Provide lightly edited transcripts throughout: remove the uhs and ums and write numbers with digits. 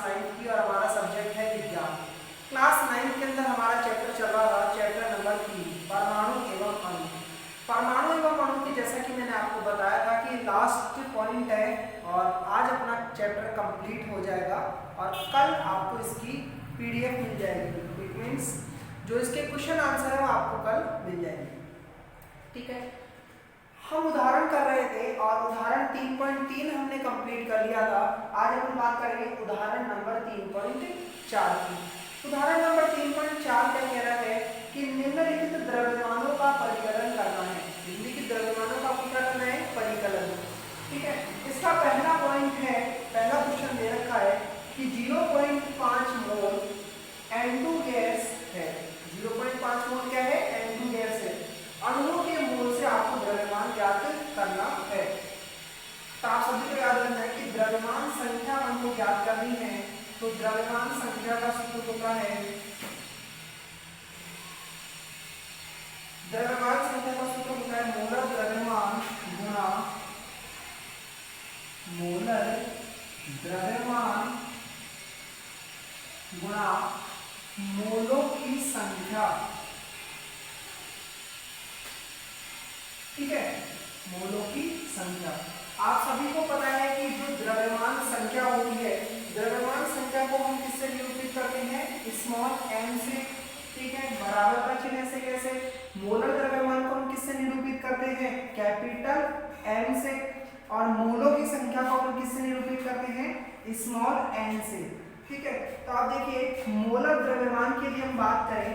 9 की और हमारा सब्जेक्ट है विज्ञान। क्लास 9 के अंदर हमारा चैप्टर चल रहा था, चैप्टर नंबर 3, परमाणु एवं अणु। परमाणु एवं अणु की जैसा कि मैंने आपको बताया था कि लास्ट पॉइंट है और आज अपना चैप्टर कंप्लीट हो जाएगा और कल आपको इसकी पीडीएफ मिल जाएगी। इट मीन्स जो इसके क्वेश्चन आंसर है वो आपको कल मिल जाएंगे। ठीक है, हम उदाहरण कर रहे थे और उदाहरण 3.3 हमने कंप्लीट कर लिया था। आज हम बात करेंगे उदाहरण नंबर 3.4 की। उदाहरण नंबर 3.4 क्या कह रहा है कि निम्नलिखित द्रव्यमानों का परिकलन करना है। निम्नलिखित द्रव्यमानों का आपको क्या करना है? परिकलन। ठीक है, इसका पहला पॉइंट है, पहला क्वेश्चन दे रखा है कि 0.5 मोल N2 गैस है। 0.5 मोल क्या है? N2 गैस है। अणुओं के मोल से आपको द्रव्यमान ज्ञात करना है। तो आप सभी को याद रखना है कि द्रव्यमान संख्या हमको ज्ञात करनी है। तो द्रव्यमान संख्या का सूत्र होता है, द्रव्यमान संख्या का सूत्र होता है मोलर द्रव्यमान गुणा मोलर द्रव्यमान गुणा मोलों की संख्या। ठीक है, मोलों की संख्या। आप सभी को पता है कि जो द्रव्यमान संख्या होती है, द्रव्यमान संख्या को हम किससे निरूपित करते हैं? स्मॉल m से। ठीक है, बराबर का चिन्ह से। कैसे? मोलर द्रव्यमान को हम किससे निरूपित करते हैं? कैपिटल M से। और मोलों की संख्या को हम किससे निरूपित करते हैं? स्मॉल n से। ठीक है, तो आप देखिए मोलर द्रव्यमान के लिए हम बात करें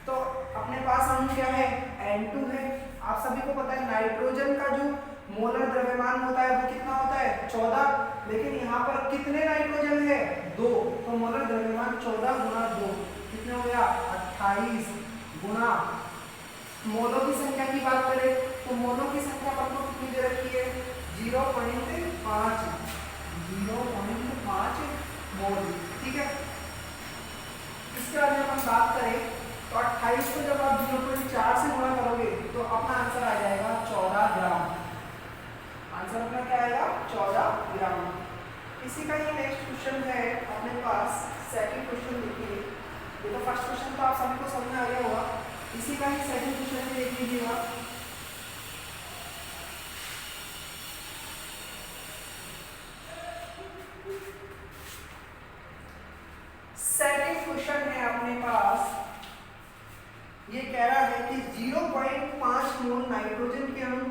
तो अपने पास अणु क्या है? N2 है। आप सभी को पता है नाइट्रोजन का जो मोलर द्रव्यमान होता है वो कितना होता है? 14। लेकिन यहाँ पर कितने नाइट्रोजन है? 2। तो मोलर द्रव्यमान 14 गुणा 2 कितने हो गया? 28 गुणा मोलों की संख्या की बात करें तो मोलों की संख्या पर तो कितनी दे रखी है? 0.5 मोल। ठीक है, इसके बाद में अपन बात करें तो 28 को जब आप 0.4 से गुणा करोगे तो अपना आंसर आ जाएगा 14 ग्राम। आंसर अपना क्या आएगा? 14 ग्राम। इसी का ही नेक्स्ट क्वेश्चन है अपने पास, सेकंड क्वेश्चन देखिए। ये तो फर्स्ट क्वेश्चन तो आप सभी को समझ में आ गया होगा, इसी का ही सेकंड क्वेश्चन देख लीजिएगा। सेकंड क्वेश्चन है अपने पास, ये कह रहा है कि 0.5 मोल नाइट्रोजन के अणु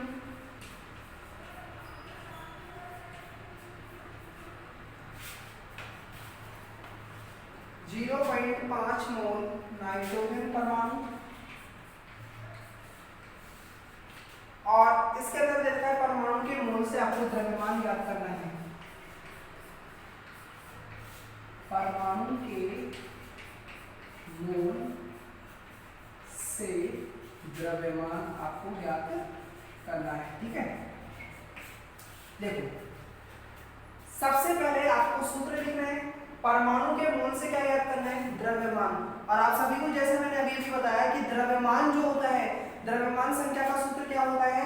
0.5 मोल नाइट्रोजन परमाणु और इसके अंदर देखा है परमाणु के मोल से आपको द्रव्यमान ज्ञात करना है। परमाणु के मोल से द्रव्यमान आपको ज्ञात करना है। ठीक है, देखो सबसे पहले आपको सूत्र लिखना है। परमाणु के मोल से क्या ज्ञात करना है? द्रव्यमान। और आप सभी को जैसे मैंने अभी बताया कि द्रव्यमान जो होता है, द्रव्यमान संख्या का सूत्र क्या होता है?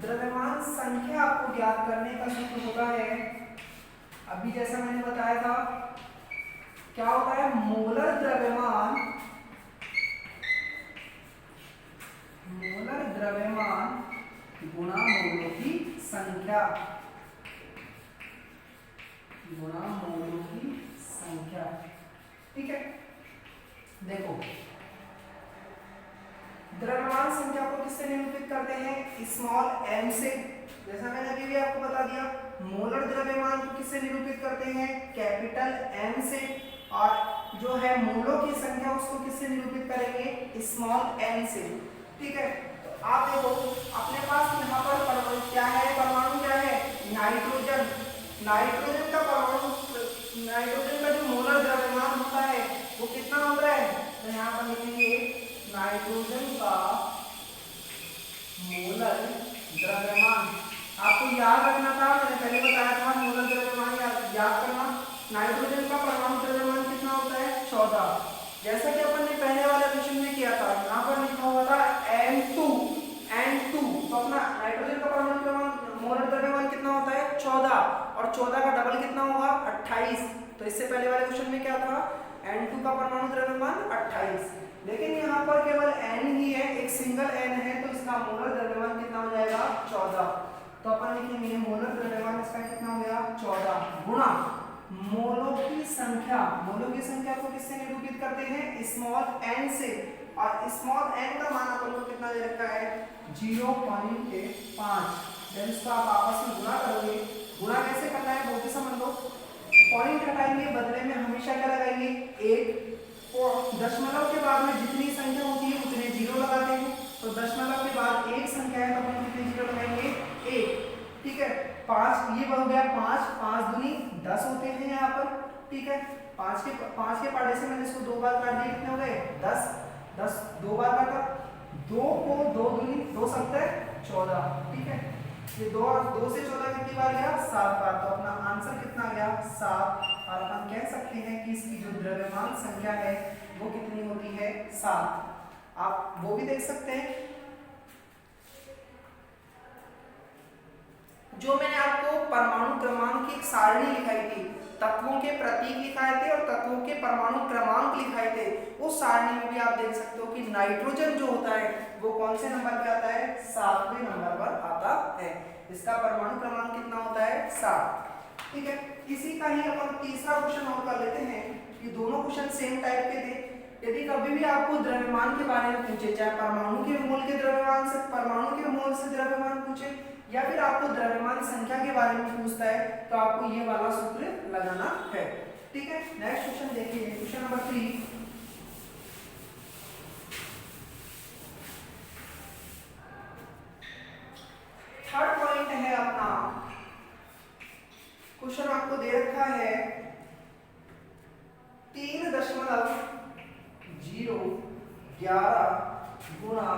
द्रव्यमान संख्या आपको ज्ञात करने का सूत्र होता है, अभी जैसा मैंने बताया था, क्या होता है? मोलर द्रव्यमान गुणा मोलों की संख्या गुणा मोलों की संख्या। ठीक है, देखो द्रव्यमान संख्या को किससे निरूपित करते हैं? स्मॉल m से। जैसा मैंने अभी भी आपको बता दिया, मोलर द्रव्यमान को किससे निरूपित करते हैं? कैपिटल M से। और जो है मोलों की संख्या उसको किससे निरूपित करेंगे? स्मॉल n से। ठीक है, तो आप देखो अपने पास यहाँ पर परमाणु क्या है? परमाणु क्या है? नाइट्रोजन। नाइट्रोजन का परमाणु, नाइट्रोजन का जो मोलर द्रव्यमान होता है वो कितना होता है? तो यहाँ पर लिखेंगे नाइट्रोजन का मोलर द्रव्यमान। आपको याद रखना था, मैंने पहले बताया था मोलर द्रव्यमान याद करना। नाइट्रोजन का परमाणु द्रव्यमान कितना होता है? 14। जैसा कि अपन ने पहले वाले क्वेश्चन में किया था, यहाँ पर लिखा हुआ था N2। तो अपना नाइट्रोजन का परमाणु मोलर द्रव्यमान कितना होता है? 14। और 14 का डबल कितना होगा? 28। तो तो इससे पहले वाले क्वेश्चन में क्या था, N2 का परमाणु द्रव्यमान 28, लेकिन यहाँ पर केवल N ही है, एक सिंगल N है, तो इसका मोलर द्रव्यमान कितना हो जाएगा 14। तो अपन लिखेंगे मोलर द्रव्यमान इसका कितना हो गया 14 गुणा मोलों की संख्या। मोलों की संख्या को किससे निरूपित करते हैं, स्मॉल n से, और स्मॉल n का मान अपन को कितना दे रखा है 0.5। जब इसको आप आपस में गुणा करोगे, गुणा कैसे करना है वो भी समझ लो। पॉइंट हटाएंगे, बदले में हमेशा क्या लगाएंगे 1, और दशमलव के बाद में जितनी संख्या होती है उतने जीरो लगाते हैं। तो दशमलव के बाद एक संख्या है तो अपन कितने जीरो लगाएंगे 1, ठीक है। 5 ये हो गया 5, 5 दूनी 10 होते हैं यहाँ पर, ठीक है। 5 के पार्टे से मैंने इसको 2 बार काट दिया, कितने हो गए 10, 10 2 बार काटा, 2 को 2 दूनी 2 सत्ते 14, ठीक है। ये 2 से 14 कितनी बार गया 7 बार, तो अपना आंसर कितना गया 7। और अपन कह सकते हैं कि इसकी जो द्रव्यमान संख्या है वो कितनी होती है 7। आप वो भी देख सकते हैं जो मैंने आपको परमाणु क्रमांक की एक सारणी लिखाई थी, तत्वों के प्रतीक लिखाए थे और तत्वों के परमाणु क्रमांक लिखाए थे। उस सारणी में भी आप देख सकते हो कि नाइट्रोजन जो होता है वो कौन से नंबर पे आता है 7वें नंबर पर आता है। इसका परमाणु क्रमांक कितना होता है 7, ठीक है। इसी का ही अपन तीसरा क्वेश्चन और कर लेते हैं। ये दोनों क्वेश्चन सेम टाइप के थे। यदि कभी भी आपको द्रव्यमान के बारे में पूछे, चाहे परमाणु के मोल के द्रव्यमान से, परमाणु के मोल से द्रव्यमान पूछे, या फिर आपको द्रव्यमान संख्या के बारे में पूछता है, तो आपको ये वाला सूत्र लगाना है, ठीक है। नेक्स्ट क्वेश्चन देखिए, क्वेश्चन नंबर 3। थर्ड पॉइंट है अपना, क्वेश्चन आपको दे रखा है 3.011 गुणा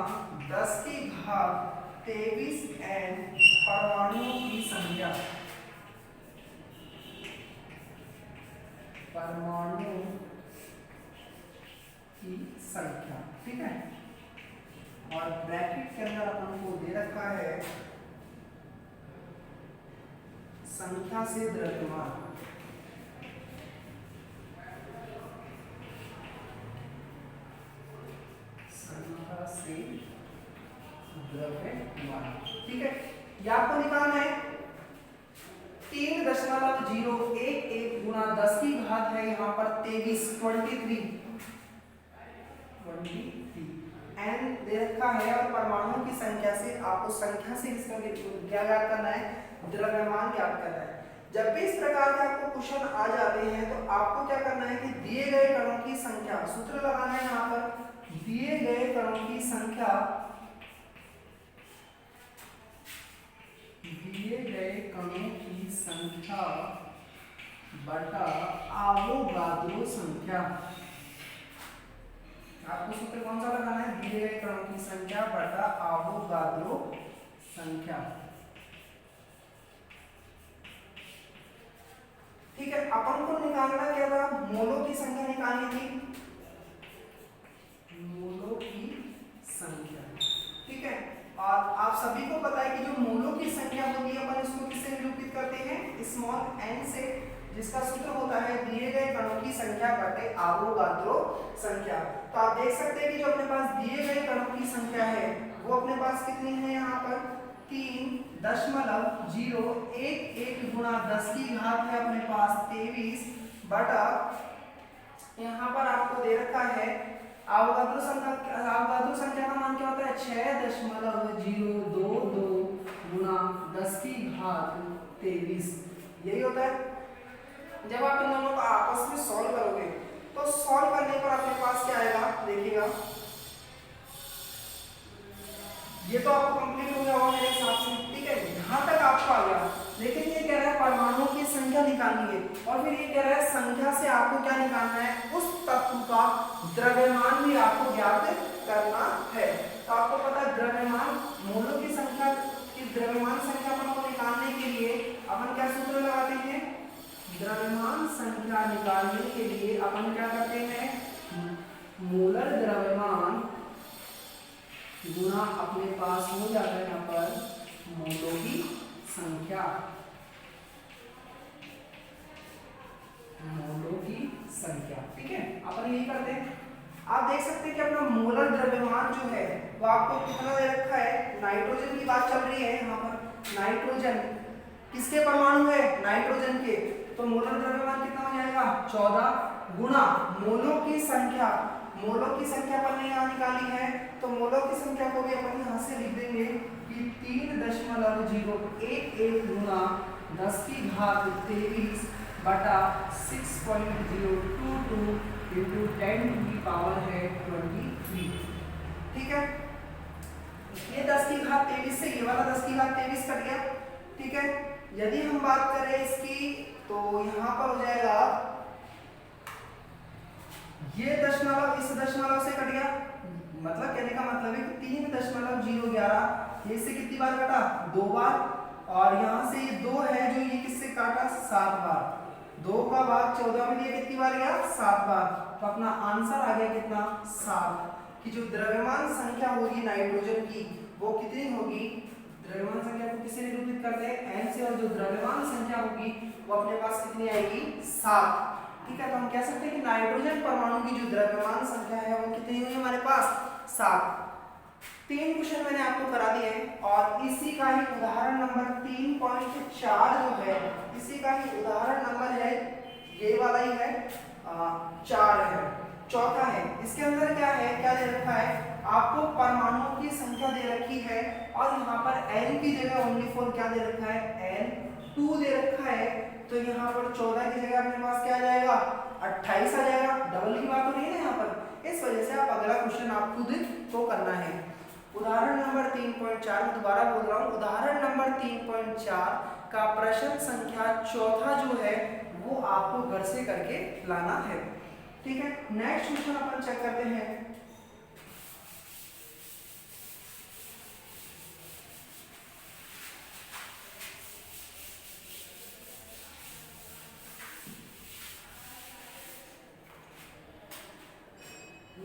10⁻23 n परमाणुओं की संख्या, परमाणुओं की संख्या, ठीक है। और ब्रैकेट के अंदर अपन को दे रखा है संख्या से द्रव्यमान, संख्या से द्रव्यमान, ठीक है। ये आपको निकालना है 3.011 गुणा 10 की घात है यहाँ पर 23 n दे रखा है, और परमाणुओं की संख्या से आपको संख्या से इसका क्या ज्ञात करना है, द्रव्यमान ज्ञात करना है। जब भी इस प्रकार के आपको क्वेश्चन आ जाते हैं तो आपको क्या करना है कि दिए गए कणों की संख्या, सूत्र लगाना है यहाँ पर, दिए गए कणों की संख्या, दिए गए कणों की संख्या बटा आवोगाद्रो संख्या। आपको सूत्र कौन सा लगाना है, दिए गए कणों की संख्या बटा आवोगाद्रो संख्या, ठीक है। अपन को निकालना क्या था, मोलों की संख्या निकालनी थी, मोलों की संख्या, ठीक है। और आप सभी को पता है कि जो मोलों की संख्या होती है अपन इसको किससे निरूपित करते हैं, स्मॉल n से, जिसका सूत्र होता है दिए गए कणों की संख्या बटे आवोगाद्रो संख्या। तो आप देख सकते हैं कि जो अपने पास दिए गए कणों की संख्या है वो अपने पास कितनी है यहाँ पर 3.011 गुणा 10 की घात है अपने पास 23 बटा, यहाँ पर आपको दे रखा है आवोगाद्रो संख्या का मान क्या होता है 6.022 गुणा 10 की घात 23, यही होता है। जब आप इन दोनों को आपस में सॉल्व करोगे तो सॉल्व करने पर अपने पास क्या आएगा, देखिएगा ये तो आपको कंप्लीट हो गया होगा मेरे हिसाब से, ठीक है। यहाँ तक आपको आ गया, लेकिन ये कह रहा है परमाणुओं की संख्या निकालनी है, और फिर ये कह रहा है संख्या से आपको क्या निकालना है, उस तत्व का द्रव्यमान भी आपको ज्ञात करना है। तो आपको पता है द्रव्यमान, मोलों की संख्या की द्रव्यमान संख्या को निकालने के लिए अपन क्या सूत्र लगाते हैं, द्रव्यमान संख्या निकालने के लिए अपन क्या करते हैं, मोलर द्रव्यमान गुणा अपने पास हो जाता है यहाँ पर मोलों की संख्या, मोलों की संख्या। ठीक है, अपन यही करते हैं। आप देख सकते हैं कि अपना मोलर द्रव्यमान जो है वो आपको कितना दे रखा है। नाइट्रोजन की बात चल रही है यहाँ पर। नाइट्रोजन किसके परमाणु है, नाइट्रोजन के। तो मोलर द्रव्यमान कितना हो जाएगा, 14 गुणा मोलों की संख्या। मोलों की संख्या अपन ने यहाँ निकाली है, तो मोलों की संख्या को भी अपन यहाँ से लिख देंगे कि 3.011 गुणा 10⁻23 बटा 6.022 इंटू 10⁻23। ठीक है, ये 10⁻23 से ये वाला 10⁻23 कट गया। ठीक है, यदि हम बात करें इसकी तो यहाँ पर हो जाएगा ये दशमलव इस दशमलव से कट गया, मतलब कहने का मतलब है कि 3.011 ये से कितनी बार कटा, 2 बार। और यहाँ से ये 2 है जो ये किससे काटा, 7 बार। 2 का भाग 14 में दिया कितनी बार गया, 7 बार। तो अपना आंसर आ गया कितना, 7। कि जो द्रव्यमान संख्या होगी नाइट्रोजन की वो कितनी होगी, द्रव्यमान संख्या को किससे निरूपित करते हैं, n से। और जो द्रव्यमान संख्या होगी वो अपने पास कितनी आएगी, 7। ठीक है, तो हम कह सकते हैं कि नाइट्रोजन परमाणु की जो द्रव्यमान संख्या है वो कितनी हुई हमारे पास, 7। 3 क्वेश्चन मैंने आपको करा दिए हैं और इसी का ही उदाहरण नंबर 3.4 जो है, इसी का ही उदाहरण नंबर है, ये वाला ही है, 4 है, चौथा है। इसके अंदर क्या है, क्या दे रखा है आपको, परमाणुओं की संख्या दे रखी है और यहाँ पर n की जगह ओनली फॉर क्या दे रखा है, n2 दे रखा है। तो यहाँ पर 14 की जगह अपने पास क्या आ जाएगा, 28 आ जाएगा। डबल की बात हो रही है ना यहाँ पर, इस वजह से आप अगला क्वेश्चन आप खुद को करना है। उदाहरण नंबर 3.4 में दोबारा बोल रहा हूँ, उदाहरण नंबर 3.4 का प्रश्न संख्या चौथा जो है वो आपको घर से करके लाना है। ठीक है, नेक्स्ट क्वेश्चन अपन चेक करते हैं।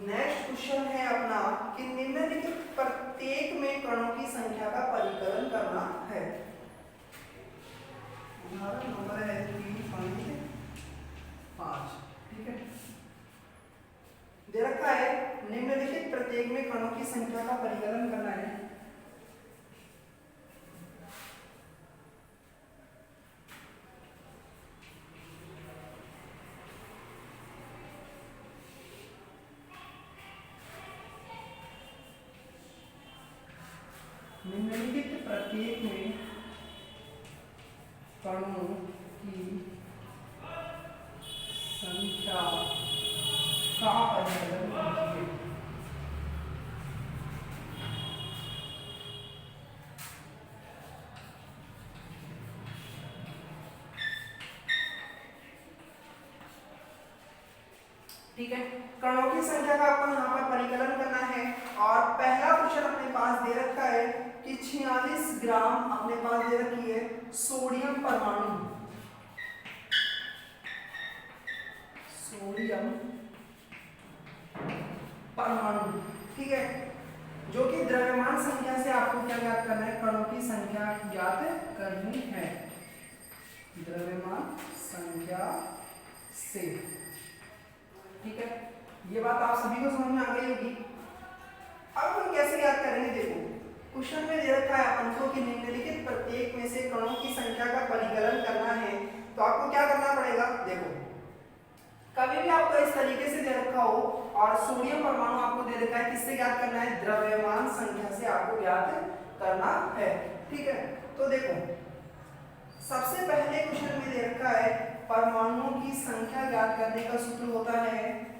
नेक्स्ट क्वेश्चन है अपना कि निम्नलिखित प्रत्येक में कणों की संख्या का परिकलन करना है। उदाहरण नंबर है 3.5। ठीक है, दे रखा है निम्नलिखित प्रत्येक में कणों की संख्या का परिकलन करना है। निम्नलिखित प्रत्येक में कणों की संख्या का परिकलन कीजिए। ठीक है, कणों की संख्या का आपको यहाँ पर परिकलन करना है और पहला क्वेश्चन अपने पास दे रखा है कि 46 ग्राम अपने पास दे रखी है सोडियम परमाणु, सोडियम परमाणु। ठीक है, जो कि द्रव्यमान संख्या से आपको क्या ज्ञात करना है, कणों की संख्या ज्ञात करनी है, द्रव्यमान संख्या से। ठीक है, ये बात आप सभी को समझ में आ गई होगी। अब हम कैसे याद करेंगे, देखो क्वेश्चन में दे रखा है अपन को कि निम्नलिखित प्रत्येक में से कणों की संख्या का परिकलन करना है, तो आपको क्या करना पड़ेगा। देखो कभी भी आपको इस तरीके से दे रखा हो और सोडियम परमाणु आपको दे रखा है, किससे ज्ञात करना है, द्रव्यमान संख्या से आपको ज्ञात करना है। ठीक है, तो देखो सबसे पहले क्वेश्चन में दे रखा है परमाणुओं की संख्या ज्ञात करने का सूत्र होता है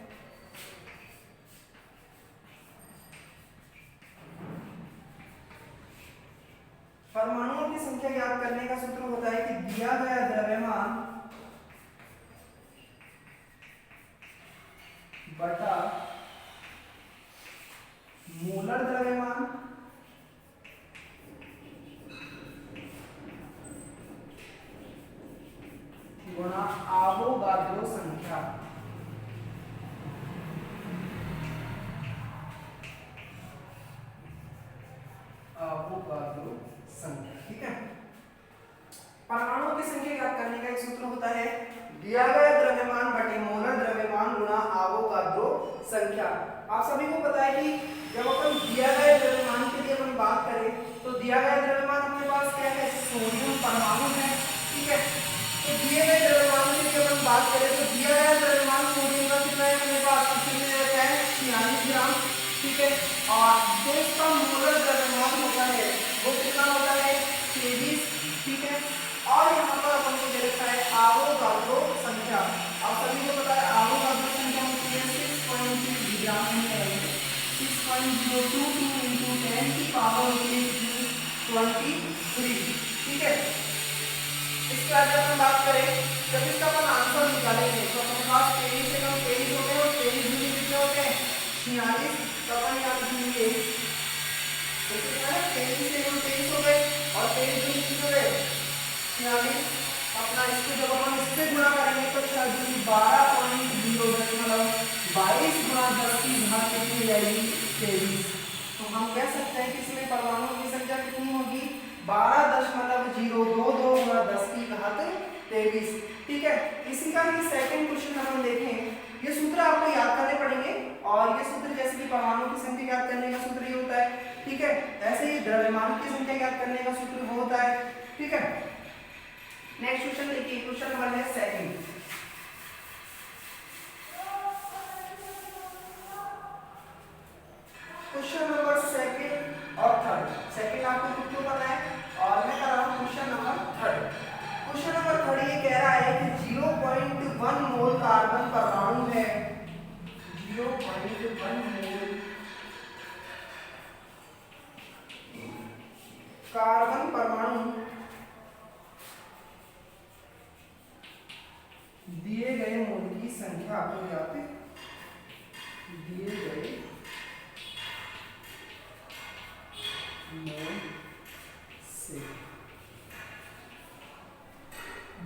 परमाणुओं की संख्या ज्ञात करने का सूत्र होता है कि दिया गया द्रव्यमान बटा मोलर द्रव्यमान गुणा आवोगाद्रो संख्या। आवोगाद्रो संख्या। ठीक है, परमाणुओं की संख्या ज्ञात करने का एक सूत्र होता है दिया गया द्रव्यमान बटे मोलर द्रव्यमान गुणा आवोगाद्रो संख्या। आप सभी को पता है कि जब अपन दिया गया द्रव्यमान के लिए अपन बात करें तो दिया गया द्रव्यमान अपने पास क्या है, सोडियम परमाणु है, ठीक है। तो दिए गए द्रव्यमान के लिए अपन बात करें तो दिया गया द्रव्यमान सोडियम का कितना है अपने पास, कितने रहता है 46 ग्राम, ठीक है। और जो इसका मोलर द्रव्यमान होता है वो कितना होता है 23, ठीक है। और यहाँ पर अपन को दे रखा है आवोगाद्रो संख्या। आप सभी को पता है आवोगाद्रो संख्या होती है 6.2 ग्राम में 6.022 into 10 की पावर होती है 23, ठीक है। इसके बाद अपन बात करें जब इसका अपन आंसर निकालेंगे तो अपने पास 23 से कम 23 हो गए और 23 दूनी कितने होते हैं 46। तो अपन यहाँ लिखेंगे तो कितना है 23 से कम 23 हो गए और 23 दूनी कितने हो गए 46। अपना इसको जब अपन इससे गुणा करेंगे तो 12.0 गुणा 10 की घात कितनी हो जाएगी 23। तो हम कह सकते हैं कि इसमें परमाणुओं की संख्या कितनी होगी 12.022 गुणा 10 की घात 23, ठीक है। इसी का ही सेकंड क्वेश्चन हम देखें। ये सूत्र आपको याद करने पड़ेंगे और ये सूत्र जैसे कि परमाणुओं की संख्या याद करने का सूत्र ये होता है, ठीक है। ऐसे ही द्रव्यमानों की संख्या याद करने का सूत्र वो होता है, ठीक है। नेक्स्ट क्वेश्चन देखिए, क्वेश्चन नंबर है सेकंड। क्वेश्चन नंबर सेकंड और थर्ड, सेकंड आपको खुद को पता है और मैं कर रहा हूं question number third. Question number third ये कह रहा है कि 0.1 मोल कार्बन परमाणु है, 0.1 मोल कार्बन परमाणु दिए गए मोल की संख्या आपको याद है, दिए गए मोल से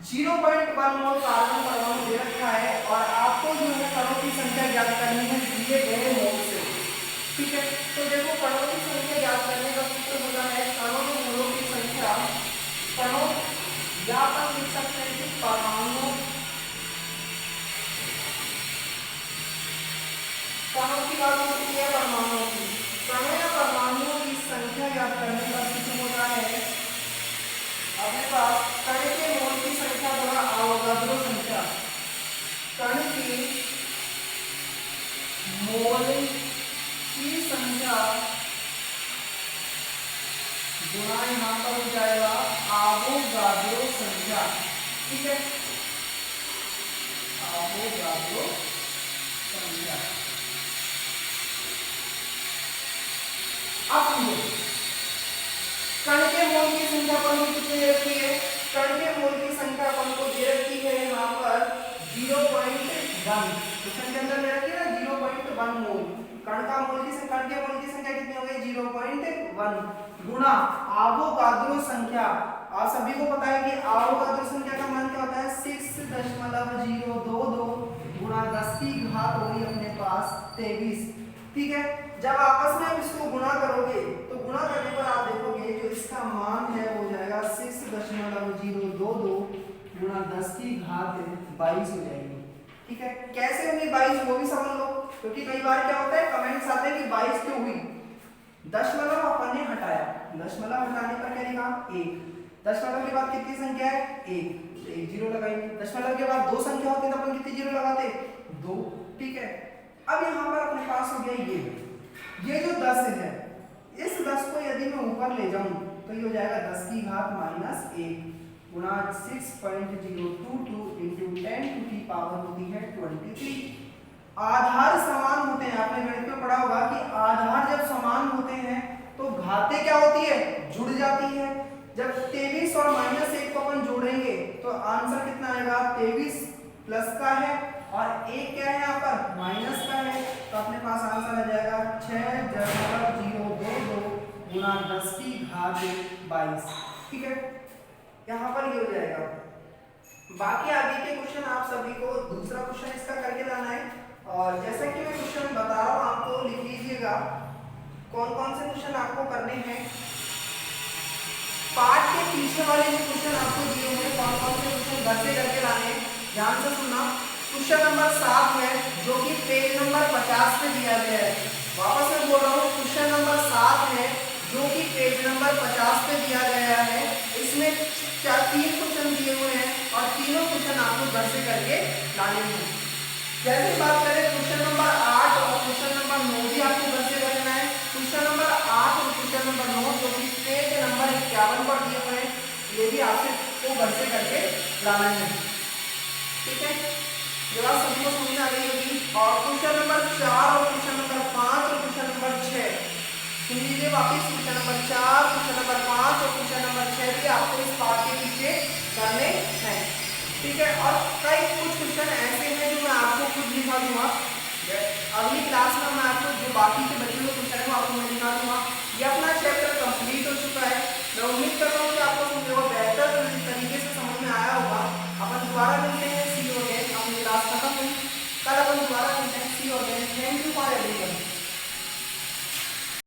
0.1 मोल कार्बन परमाणु दे रखा है और आपको जो है कणों की संख्या ज्ञात करनी है दिए गए मोल से, ठीक है। तो देखो कणों की संख्या ज्ञात करने का सूत्र होता है कणों में मोलों की संख्या, कणों या अपन लिख सकते हैं कि परमाणुओं, कणों की बात होती है परमाणुओं की, कणों या परमाणुओं की संख्या ज्ञात करने का सूत्र होता है अपने पास कण के मोल की संख्या गुणा आवोगाद्रो संख्या, कण की मोल की संख्या गुणा यहाँ पर हो जाएगा आवोगाद्रो संख्या, ठीक है, आवोगाद्रो संख्या। अब समझो कण के मोल की संख्या अपन को कितनी दे रखी है, कण के मोल की संख्या अपन को दे रखी है यहाँ पर 0.1, क्वेश्चन के अंदर दे रखी है ना 0.1 मोल, कण का मोल की संख्या, कण के मोल की संख्या कितनी हो गई 0.1 गुणा आवोगाद्रो संख्या। आप सभी को पता है कि आवोगाद्रो संख्या का मान क्या होता है 6.022 गुणा 10 की घात होगी अपने पास 23, ठीक है। जब आपस में इसको गुणा करोगे तो गुणा करने पर आप देखोगे जो इसका मान है वो जाएगा 6.022 गुणा 10 की घात 22 हो जाएगी, ठीक है। कैसे होगी 22 वो भी समझ लो, क्योंकि कई बार क्या होता है कमेंट्स आते हैं कि 22 क्यों हुई, दशमलव अपन ने हटाया, दशमलव हटाने पर क्या लिखा 1, दशमलव के बाद कितनी संख्या है 1, तो 1 जीरो लगाएंगे, दशमलव के बाद 2 संख्या होती तो अपन कितनी जीरो लगाते 2, ठीक है। अब यहाँ पर अपने पास हो गया ये जो 10 है, इस 10 को यदि मैं ऊपर ले जाऊं तो ये हो जाएगा 10 की घात -1 गुणा 6.022 into 10 to the power होती है 23। आधार समान होते हैं, आपने गणित में पढ़ा होगा कि आधार जब समान होते हैं तो घातें क्या होती है जुड़ जाती है। जब 23 और -1 को अपन जोड़ेंगे तो आंसर कितना आएगा 23 प्लस का है और 1 क्या है यहाँ पर माइनस का है, तो अपने पास आंसर आ जाएगा 6.022 गुणा 10 की घात 22, ठीक है। यहाँ पर ये हो जाएगा। बाकी आगे के क्वेश्चन आप सभी को दूसरा क्वेश्चन इसका करके लाना है और जैसा कि मैं क्वेश्चन बता रहा हूँ आपको लिख लीजिएगा कौन कौन से क्वेश्चन आपको करने हैं। पार्ट के पीछे वाले जो क्वेश्चन आपको दिए हुए कौन कौन से क्वेश्चन घर से करके लाने हैं ध्यान से सुनना। क्वेश्चन नंबर 7 है जो कि पेज नंबर 50 पे दिया गया है। वापस मैं बोल रहा हूँ, क्वेश्चन नंबर 7 है जो कि पेज नंबर 50 पे दिया गया है। इसमें 3 क्वेश्चन दिए हुए हैं और तीनों क्वेश्चन आपको घर से करके लाने हैं। जैसे बात करें क्वेश्चन नंबर 8 और क्वेश्चन नंबर 9 भी आपको घर से करना है। क्वेश्चन नंबर 8 और क्वेश्चन नंबर 9 जो कि पेज नंबर 51 पर दिए हुए हैं, ये भी आपको घर से करके लाना है। ठीक है, ये बात सभी को समझ में आ गई होगी। और क्वेश्चन नंबर 4 और क्वेश्चन नंबर 5 और क्वेश्चन नंबर 6 सुन लीजिए वापिस। क्वेश्चन नंबर 4, क्वेश्चन नंबर 5 और क्वेश्चन नंबर 6 भी आपको इस पार्ट के पीछे करने हैं। ठीक है, और कई कुछ क्वेश्चन ऐसे हैं जो मैं आपको खुद लिखा दूंगा। अगली क्लास में मैं आपको जो बाकी के बचे हुए क्वेश्चन है वो आपको मैं लिखा दूंगा। ये अपना चैप्टर कंप्लीट हो चुका है। मैं उम्मीद करता हूँ कि आपको समझ बेहतर तरीके से समझ में आया होगा। अपन दोबारा मिलते हैं, सी यू अगेन। अपनी क्लास खत्म हुई, कल अपन दोबारा मिलते हैं, see you again. Thank you for everyone.